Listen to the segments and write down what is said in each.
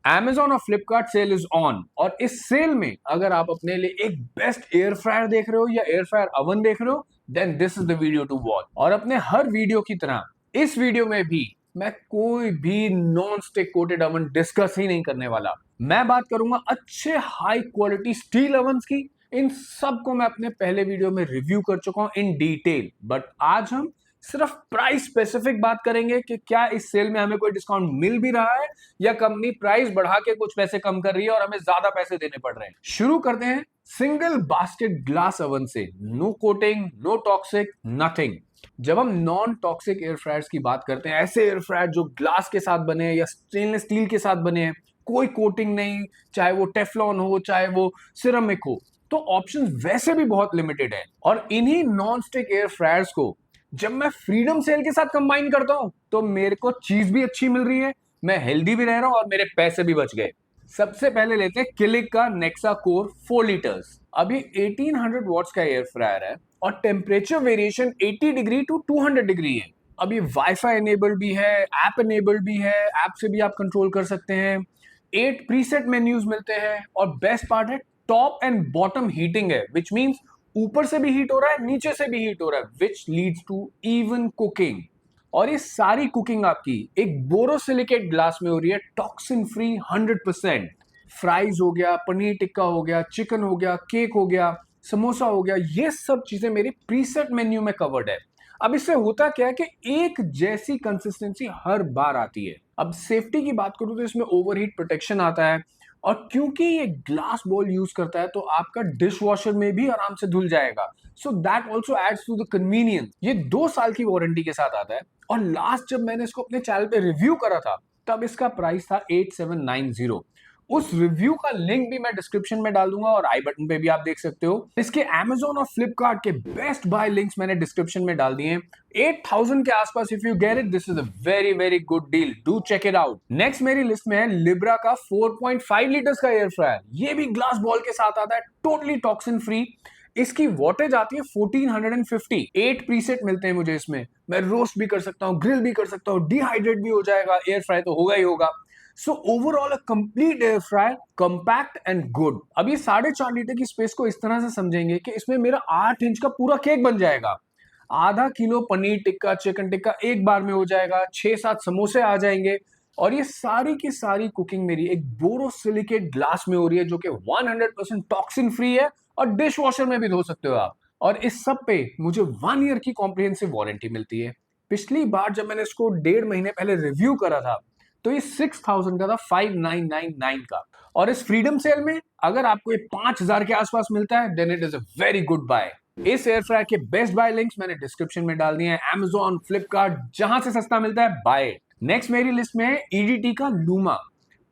Amazon और Flipkart cell is on और इस सेल में अगर आप अपने लिए एक बेस्ट एयर फ्रायर देख रहे हो या एयर फ्रायर अवन देख रहे हो then this is the video to watch. और अपने हर वीडियो की तरह इस वीडियो में भी मैं कोई भी non stick coated oven discuss ही नहीं करने वाला। मैं बात करूंगा अच्छे हाई क्वालिटी स्टील अवंस की। इन सब को मैं अपने पहले वीडियो में रिव्यू कर चुका हूं इन डिटेल, बट आज हम सिर्फ प्राइस स्पेसिफिक बात करेंगे कि क्या इस सेल में हमें कोई डिस्काउंट मिल भी रहा है या कंपनी प्राइस बढ़ा के कुछ पैसे कम कर रही है और हमें ज्यादा पैसे देने पड़ रहे हैं। शुरू करते हैं सिंगल बास्केट ग्लास ओवन से। No coating, no toxic, nothing. जब हम नॉन टॉक्सिक एयर फ्रायर्स की बात करते हैं, ऐसे एयर फ्रायर जो ग्लास के साथ बने हैं या स्टेनलेस स्टील के साथ बने हैं, कोई कोटिंग नहीं, चाहे वो टेफलॉन हो चाहे वो सिरेमिक हो, तो ऑप्शंस वैसे भी बहुत लिमिटेड है। और इन्हीं नॉन स्टिक एयर फ्रायर्स को जब मैं फ्रीडम सेल के साथ कंबाइन करता हूं तो मेरे को चीज भी अच्छी मिल रही है, मैं हेल्दी भी रह रहा हूं और मेरे पैसे भी बच गए। सबसे पहले लेते हैं किलिक का नेक्सा कोर 4 लीटर्स। अभी 1800 वॉट्स का एयर फ्रायर है और temperature variation 80 degree to 200 degree है। अभी वाईफाई एनेबल्ड भी है, ऐप एनेबल्ड भी है, ऐप से भी आप कंट्रोल कर सकते हैं। 8 प्रीसेट मेन्यूज मिलते हैं और बेस्ट पार्ट है टॉप एंड बॉटम हीटिंग है, विच मींस ऊपर से भी हीट हो रहा है, नीचे से भी हीट हो रहा है, which leads to even cooking. और ये सारी कुकिंग आपकी एक बोरोसिलिकेट ग्लास में हो रही है, टॉक्सिन फ्री 100%। फ्राइज हो गया, पनीर टिक्का हो गया, चिकन हो गया, केक हो गया, समोसा हो गया, ये सब चीजें मेरी प्रीसेट मेन्यू में कवर्ड है। अब इससे होता क्या है कि एक जैसी कंसिस्टेंसी हर बार आती है। अब सेफ्टी की बात करूं तो इसमें ओवरहीट प्रोटेक्शन आता है और क्योंकि ये ग्लास बॉल यूज करता है तो आपका डिश वॉशर में भी आराम से धुल जाएगा। So that also adds to the convenience. ये 2 साल की वारंटी के साथ आता है और लास्ट जब मैंने इसको अपने चैनल पे रिव्यू करा था तब इसका प्राइस था 8790। उस रिव्यू का लिंक भी मैं डिस्क्रिप्शन में डाल दूंगा और आई बटन पे भी आप देख सकते हो। इसके Amazon और फ्लिपकार्ट के बेस्ट बाय लिंक्स मैंने डिस्क्रिप्शन में डाल दिए हैं। 8000 के आसपास if you get it this is a very very good deal, do check it out. Next मेरी लिस्ट में है लिब्रा का 4.5 लीटर्स का एयर फ्रायर। ये भी ग्लास बॉल के साथ आता है, टोटली टॉक्सिन फ्री। इसकी वॉटेज आती है 1450। 8 प्रीसेट मिलते हैं मुझे इसमें। मैं रोस्ट भी कर सकता हूँ, ग्रिल भी कर सकता हूँ, डिहाइड्रेट भी हो जाएगा, एयर फ्राई तो होगा ही होगा। So overall a complete air fryer, compact and good. अब ये 4.5 लीटर की स्पेस को इस तरह से समझेंगे कि इसमें मेरा 8 इंच का पूरा केक बन जाएगा। आधा किलो पनीर टिक्का, चिकन टिक्का एक बार में हो जाएगा, 6-7 समोसे आ जाएंगे। और ये सारी की सारी कुकिंग मेरी एक बोरोसिलिकेट ग्लास में हो रही है जो कि 100% टॉक्सिन फ्री है और डिश वॉशर में भी धो सकते हो आप। और इस सब पे मुझे 1 ईयर की कॉम्प्रिहेंसिव वारंटी मिलती है। पिछली बार जब मैंने इसको 1.5 महीने पहले रिव्यू करा था तो ये 6000 का था, 5999 का। और इस फ्रीडम सेल में अगर आपको ये 5000 के आसपास मिलता है then it is a very good buy. इस एयर फ्रायर के बेस्ट बाय लिंक्स मैंने डिस्क्रिप्शन में डाल दिए हैं। Amazon, फ्लिपकार्ट, जहां से सस्ता मिलता है बाय। नेक्स्ट मेरी लिस्ट में है ईडीटी का लूमा।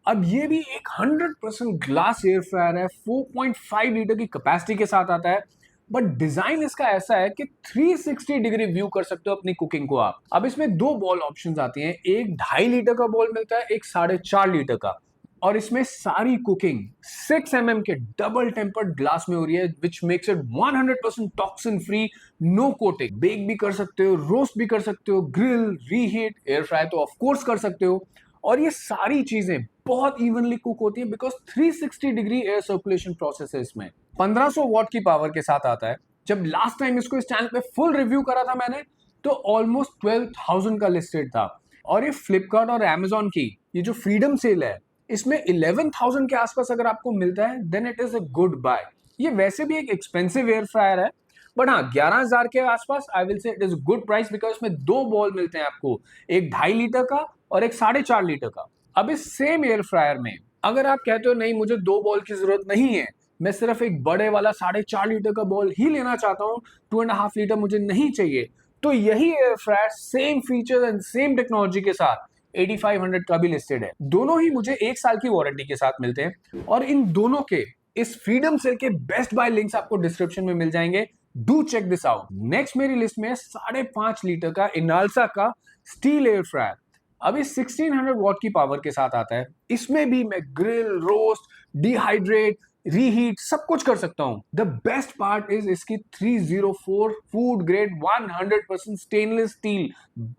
अब ये भी एक 100% ग्लास एयर फ्रायर है, 4.5 लीटर की कैपेसिटी के साथ आता है। बट डिजाइन इसका ऐसा है कि 360 डिग्री व्यू कर सकते हो अपनी कुकिंग को आप। अब इसमें 2 बॉल ऑप्शंस आती हैं, एक 2.5 लीटर का बॉल मिलता है, एक 4.5 लीटर का। और इसमें सारी कुकिंग 6 mm के डबल टेम्पर्ड ग्लास में हो रही है, which makes it 100% toxin free, no coating. Bake भी कर सकते हो, रोस्ट भी कर सकते हो, ग्रिल, रीहीट, एयर फ्राई तो ऑफ कोर्स कर सकते हो। और ये सारी चीजें बहुत इवनली कुक होती है because 360 degree air circulation process है इसमें। 1500 वॉट की पावर के साथ आता है। जब लास्ट टाइम इसको इस चैनल पे फुल रिव्यू करा था मैंने तो ऑलमोस्ट 12,000 का लिस्टेड था। और ये फ्लिपकार्ट और Amazon की ये जो फ्रीडम सेल है इसमें 11,000 के आसपास अगर आपको मिलता है then it is a good buy. ये वैसे भी एक एक्सपेंसिव एयर फ्रायर है बट हाँ 11,000 के आसपास I will say it is good price because इसमें 2 बॉल मिलते हैं आपको, एक 2.5 लीटर का और एक 4.5 लीटर का। अब इस सेम एयर फ्रायर में अगर आप कहते हो नहीं मुझे 2 बॉल की जरूरत नहीं है, मैं सिर्फ एक बड़े वाला 4.5 लीटर का बॉल ही लेना चाहता हूँ, 2.5 लीटर मुझे नहीं चाहिए, तो यही air fryer same features and same technology के साथ 8500 का भी लिस्टेड है। दोनों ही मुझे 1 साल की वारंटी के साथ मिलते हैं और इन दोनों के इस फ्रीडम सेल के बेस्ट बाय लिंक्स आपको डिस्क्रिप्शन में मिल जाएंगे। Do check this out. Next मेरी लिस्ट में 5.5 लीटर का इनाल्सा का स्टील एयर फ्रायर। अभी 1600 वॉट की पावर के साथ आता है। इसमें भी मैं ग्रिल, रोस्ट, डिहाइड्रेट, रीहीट सब कुछ कर सकता हूं। द बेस्ट पार्ट इज इसकी 304 food grade 100% stainless steel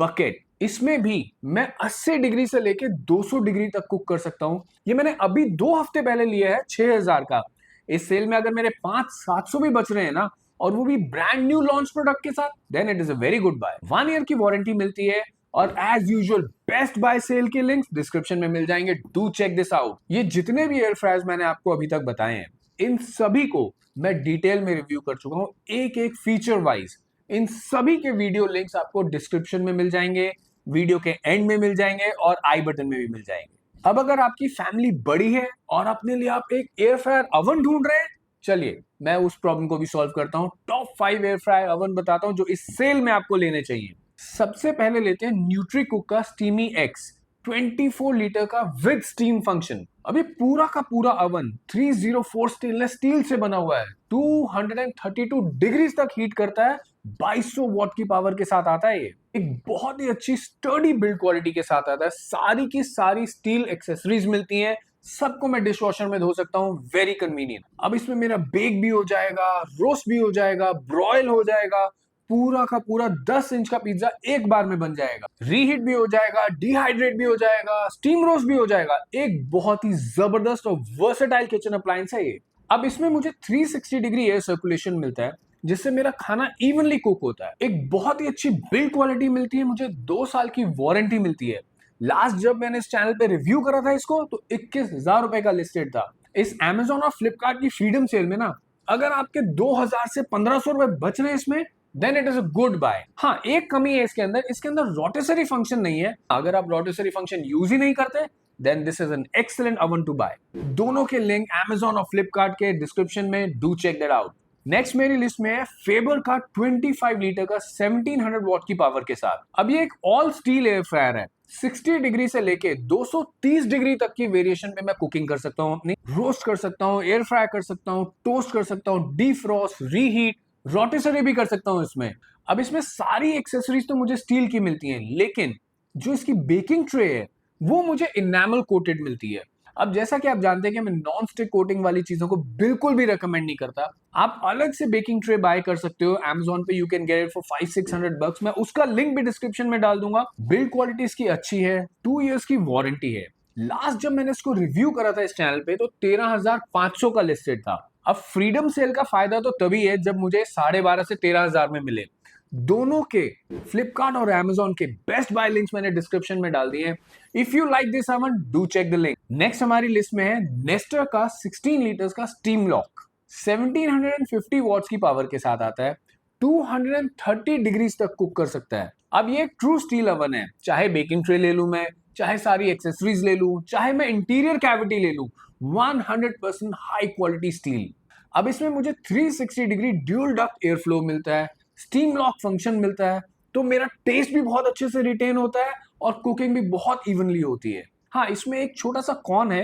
bucket. इसमें भी मैं 80 डिग्री से लेके 200 डिग्री तक कुक कर सकता हूं। ये मैंने अभी 2 हफ्ते पहले लिया है 6000 का। इस सेल में अगर मेरे 500-700 भी बच रहे हैं ना, और वो भी ब्रांड न्यू लॉन्च प्रोडक्ट के साथ, then it is a very good buy. 1 year की वारंटी मिलती है, और as usual best buy sale के लिंक्स डिस्क्रिप्शन में मिल जाएंगे। Do check this out. ये जितने भी एयर फ्रायर्स मैंने आपको अभी तक बताए हैं, इन सभी को मैं डिटेल में रिव्यू कर चुका हूं, एक एक फीचर वाइज। इन सभी के वीडियो लिंक्स आपको डिस्क्रिप्शन में मिल जाएंगे, वीडियो के एंड में मिल जाएंगे, और आई बटन में भी मिल जाएंगे। अब अगर आपकी फैमिली बड़ी है और अपने लिए आप एक एयर फ्रायर अवन ढूंढ रहे हैं, चलिए मैं उस प्रॉब्लम को भी सॉल्व करता हूं। टॉप 5 एयर फ्रायर अवन बताता हूं जो इस सेल में आपको लेने चाहिए। सबसे पहले लेते हैं न्यूट्री कुक का स्टीमी एक्स 24 लीटर का विद स्टीम फंक्शन। अब ये पूरा का पूरा अवन 304 स्टेनलेस स्टील से बना हुआ है, 232 डिग्रीज तक हीट करता है, 2200 वॉट की पावर के साथ आता है। ये एक बहुत ही अच्छी स्टर्डी बिल्ड क्वालिटी के साथ आता है। सारी की सारी स्टील एक्सेसरीज मिलती हैं, सबको मैं डिश वॉशर में धो सकता हूँ, वेरी कन्वीनियंट। अब इसमें मेरा बेक भी हो जाएगा, रोस्ट भी हो जाएगा, ब्रॉयल हो जाएगा, पूरा का पूरा 10 इंच का पिज्जा एक बार में बन जाएगा। रीहीट भी हो जाएगा, डिहाइड्रेट भी हो जाएगा, स्टीम रोस्ट भी हो जाएगा। एक बहुत ही जबरदस्त और वर्सेटाइल किचन अप्लायंस है ये। अब इसमें मुझे 360 डिग्री एयर सर्कुलेशन मिलता है, जिससे मेरा खाना इवनली कुक होता है। एक बहुत ही अच्छी बिल्ड क्वालिटी मिलती है, मुझे 2 साल की वारंटी मिलती है। लास्ट जब मैंने इस चैनल पे रिव्यू करा था इसको, तो 21,000 रुपए का लिस्टेड था। इस Amazon और फ्लिपकार्ट की फ्रीडम सेल में ना, अगर आपके 2000 से 1500 रुपए बच रहे हैं इसमें, then it is a good buy. हाँ, एक कमी है इसके अंदर रोटेसरी फंक्शन नहीं है। अगर आप रोटेसरी फंक्शन यूज ही नहीं करते, then this is an excellent oven to buy. दोनों के लिंक Amazon और फ्लिपकार्ट के डिस्क्रिप्शन में, do check that out. Next मेरी लिस्ट में है फेबर का 25 लीटर का 1700 वॉट की पावर के साथ। अब ये एक ऑल स्टील एयर फ्रायर है। 60 डिग्री से लेके 230 डिग्री तक की वेरिएशन पे मैं कुकिंग कर सकता हूँ अपनी। रोस्ट कर सकता हूँ, एयर फ्राई कर सकता हूँ, टोस्ट कर सकता हूँ, डीफ्रॉस्ट, रीहीट, रोटेसरी भी कर सकता हूँ इसमें। अब इसमें सारी एक्सेसरीज तो मुझे स्टील की मिलती हैं, लेकिन जो इसकी बेकिंग ट्रे है वो मुझे इनेमल कोटेड मिलती है। अब जैसा कि आप जानते हैं कि मैं नॉन स्टिक कोटिंग वाली चीजों को बिल्कुल भी रेकमेंड नहीं करता। आप अलग से बेकिंग ट्रे बाय कर सकते हो Amazon पे, you can get it for 500-600 bucks। मैं उसका लिंक भी डिस्क्रिप्शन में डाल दूंगा। बिल्ड क्वालिटी इसकी अच्छी है, 2 इयर्स की वारंटी है। लास्ट जब मैंने इसको रिव्यू करा था इस चैनल पे, तो 13,500 का लिस्टेड था। अब फ्रीडम सेल का फायदा तो तभी है जब मुझे 12,500 से 13,000 में मिले। दोनों के फ्लिपकार्ट और Amazon के बेस्ट बाय लिंक्स मैंने डिस्क्रिप्शन में डाल दिए हैं। If you like this oven, do check the link. Next हमारी लिस्ट में है नेस्टर का 16 लीटर्स का स्टीम लॉक। 1750 वॉट्स की पावर के साथ आता है, 230 डिग्रीज तक कुक कर सकता है। अब ये एक ट्रू स्टील अवन है। चाहे बेकिंग ट्रे ले लूं मैं, चाहे सारी एक्सेसरीज ले लूं, चाहे मैं इंटीरियर कैविटी ले लूं, 100% हाई क्वालिटी स्टील। अब इसमें मुझे 360 degree dual duct air flow मिलता है, स्टीम लॉक फंक्शन मिलता है, तो मेरा टेस्ट भी बहुत अच्छे से रिटेन होता है और कुकिंग भी बहुत इवनली होती है। हाँ, इसमें एक छोटा सा कॉन है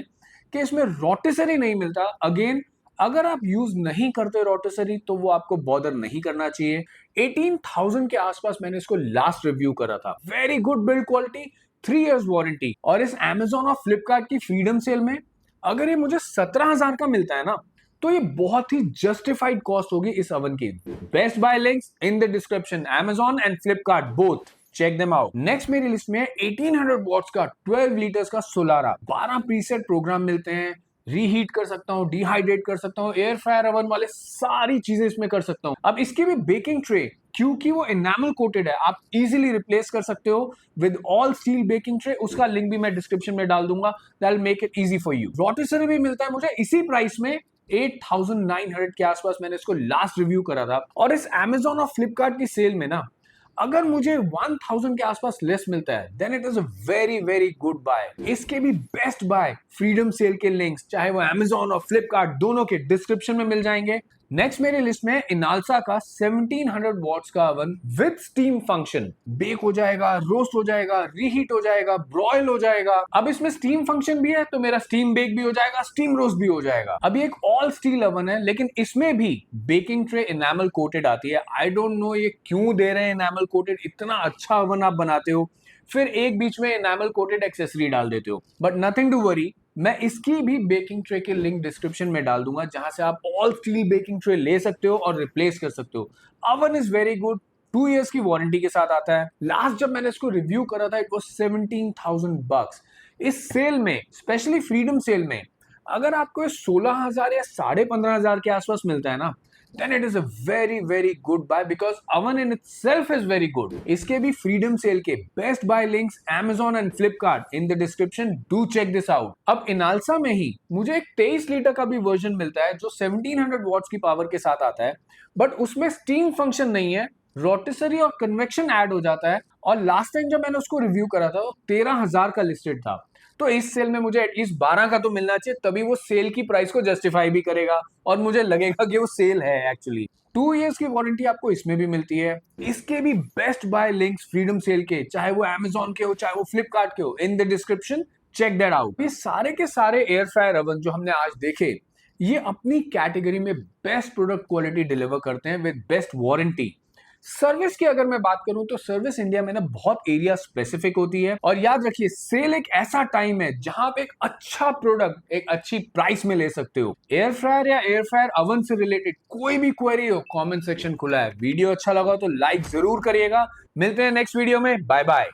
कि इसमें रोटेसरी नहीं मिलता। अगेन, अगर आप यूज नहीं करते रोटेसरी, तो वो आपको बॉदर नहीं करना चाहिए। 18,000 के आसपास मैंने इसको लास्ट रिव्यू करा था। Very good build quality, 3 years warranty. और इस Amazon और फ्लिपकार्ट की फ्रीडम सेल में अगर ये मुझे 17,000 का मिलता है ना, तो ये बहुत ही जस्टिफाइड कॉस्ट होगी इस अवन की। Best buy links in the description, Amazon and Flipkart both, check them out. Next मेरी लिस्ट में 1800 वॉट्स का 12 लीटर्स का सोलारा। 12 प्रीसेट प्रोग्राम मिलते हैं, रीहीट कर सकता हूँ, डिहाइड्रेट कर सकता हूँ, एयर फ्रायर ओवन वाले सारी चीजें इसमें कर सकता हूँ। अब इसकी भी बेकिंग ट्रे, क्योंकि वो इनेमल कोटेड है, आप इजीली रिप्लेस कर सकते हो with all steel baking tray. उसका लिंक भी मैं डिस्क्रिप्शन में डाल दूंगा, that will make it easy for you. Rotisserie भी मिलता है मुझे इसी प्राइस में, 8,900 के आसपास मैंने इसको लास्ट रिव्यू करा था। और इस Amazon और फ्लिपकार्ट की सेल में ना, अगर मुझे 1000 के आसपास लेस मिलता है, then it is a very very good buy. इसके भी बेस्ट बाय फ्रीडम सेल के लिंक्स, चाहे वो Amazon और फ्लिपकार्ट, दोनों के डिस्क्रिप्शन में मिल जाएंगे। नेक्स्ट मेरी लिस्ट में इनालसा का 1700 वॉट्स का oven with steam function. Bake हो जाएगा, रोस्ट हो जाएगा, रीहीट हो जाएगा, ब्रॉयल हो जाएगा। अब इसमें स्टीम फंक्शन भी है, तो मेरा स्टीम बेक भी हो जाएगा, स्टीम रोस्ट भी हो जाएगा। अब ये एक ऑल स्टील ओवन है, लेकिन इसमें भी बेकिंग ट्रे इनेमल कोटेड आती है। आई डोंट नो ये क्यों दे रहे हैं इनेमल कोटेड। इतना अच्छा ओवन आप बनाते हो, फिर एक बीच में इनेमल कोटेड एक्सेसरी डाल देते हो। बट नथिंग टू वरी, मैं इसकी भी बेकिंग ट्रे के लिंक डिस्क्रिप्शन में डाल दूंगा, जहां से आप ऑल स्टील बेकिंग ट्रे ले सकते हो और रिप्लेस कर सकते हो। Oven is very good, 2 years की वारंटी के साथ आता है। लास्ट जब मैंने इसको रिव्यू करा था इट वाज 17,000 bucks। इस सेल में, स्पेशली फ्रीडम सेल में, अगर आपको ये 16,000 या 15,500 के आसपास मिलता है ना, then it is a very very good buy because oven in itself is very good। इसके भी फ्रीडम सेल के best buy links Amazon and Flipkart in the description, do check this out। अब इनालसा में ही मुझे एक 23 लीटर का भी version मिलता है जो 1700 वॉट्स की पावर के साथ आता है, बट उसमें स्टीम फंक्शन नहीं है, रोटिसरी और कन्वेक्शन ऐड हो जाता है। और लास्ट टाइम जब मैंने उसको रिव्यू करा था 13,000 का लिस्टेड था। तो इस सेल में मुझे एटलीस्ट 12 का तो मिलना चाहिए, तभी वो सेल की प्राइस को जस्टिफाई भी करेगा और मुझे लगेगा कि वो सेल है एक्चुअली। 2 इयर्स की वारंटी आपको इसमें भी मिलती है। इसके भी best buy links freedom sale के, चाहे वो Amazon के हो चाहे वो फ्लिपकार्ट के हो, in the description, check that out. ये सारे के सारे एयर फ्रायर ओवन जो हमने आज देखे, ये अपनी कैटेगरी में बेस्ट प्रोडक्ट क्वालिटी डिलीवर करते हैं विद बेस्ट वारंटी। सर्विस की अगर मैं बात करूं तो सर्विस इंडिया में ना बहुत एरिया स्पेसिफिक होती है, और याद रखिए सेल एक ऐसा टाइम है जहां पे एक अच्छा प्रोडक्ट एक अच्छी प्राइस में ले सकते हो। एयर फ्रायर या एयर फ्रायर ओवन से रिलेटेड कोई भी क्वेरी हो, कमेंट सेक्शन खुला है। वीडियो अच्छा लगा तो लाइक जरूर करिएगा। मिलते हैं नेक्स्ट वीडियो में, बाय बाय।